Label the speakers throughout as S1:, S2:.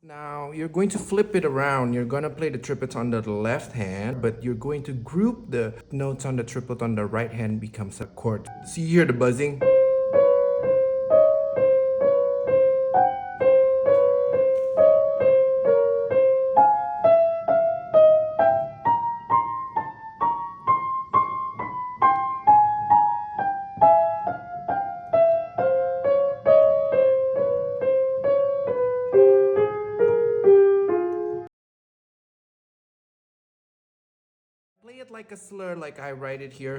S1: Now you're going to flip it around. You're going to play the triplets on the left hand, but you're going to group the notes on the triplet on the right hand becomes a chord. So you hear the buzzing? Play it like a slur, like I write it here.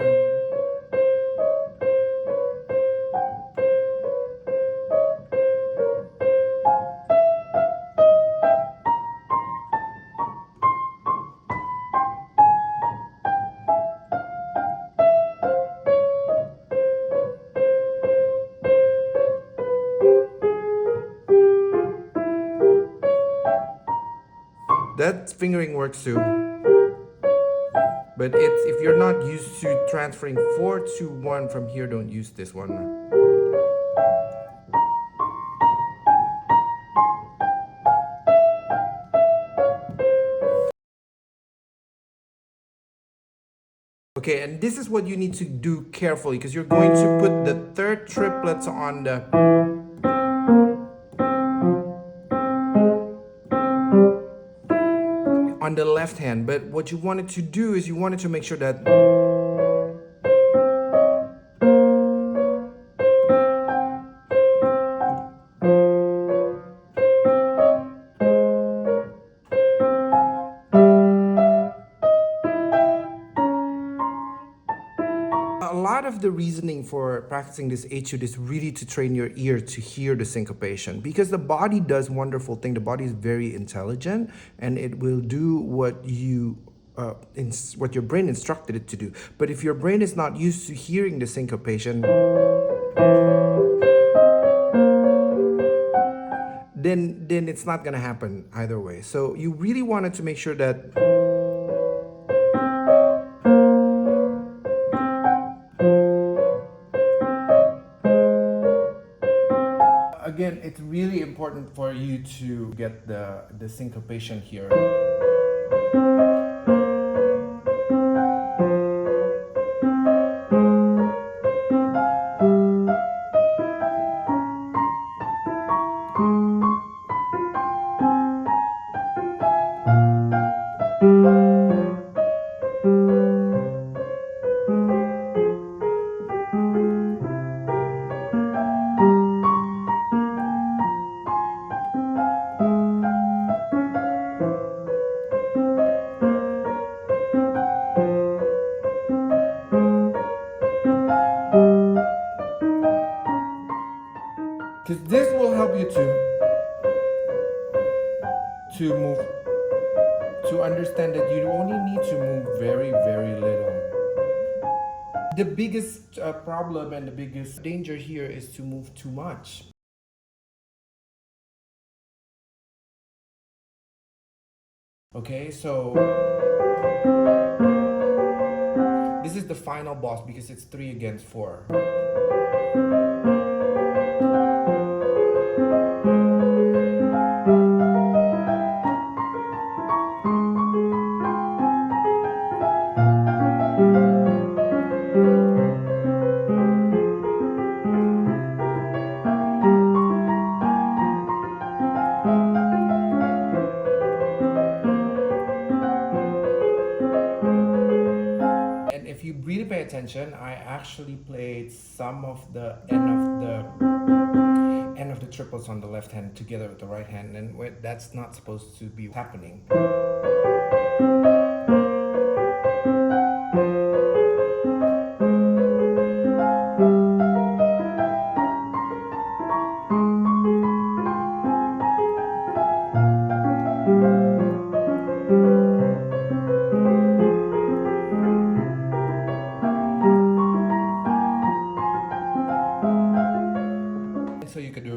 S1: That fingering works too. But it's if you're not used to transferring 4 to 1 from here, don't use this one. Okay, and this is what you need to do carefully because you're going to put the third triplets on the left hand. But what you wanted to do is you wanted to make sure that a lot of the reasoning for practicing this etude is really to train your ear to hear the syncopation, because the body does wonderful thing. The body is very intelligent and it will do what what your brain instructed it to do. But if your brain is not used to hearing the syncopation, then it's not gonna happen either way. So you really wanted to make sure that again, it's really important for you to get the syncopation here. Because this will help you to move, to understand that you only need to move very, very little. The biggest problem and the biggest danger here is to move too much. Okay, so this is the final boss because it's 3 against 4. If you really pay attention, I actually played some of the end of the triplets on the left hand together with the right hand, and that's not supposed to be happening. So you could do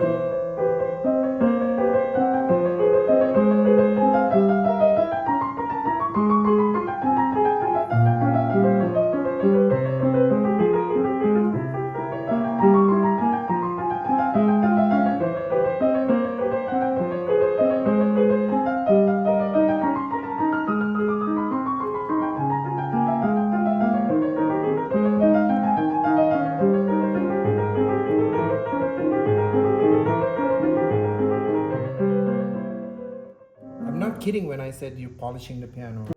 S1: kidding when I said you're polishing the piano.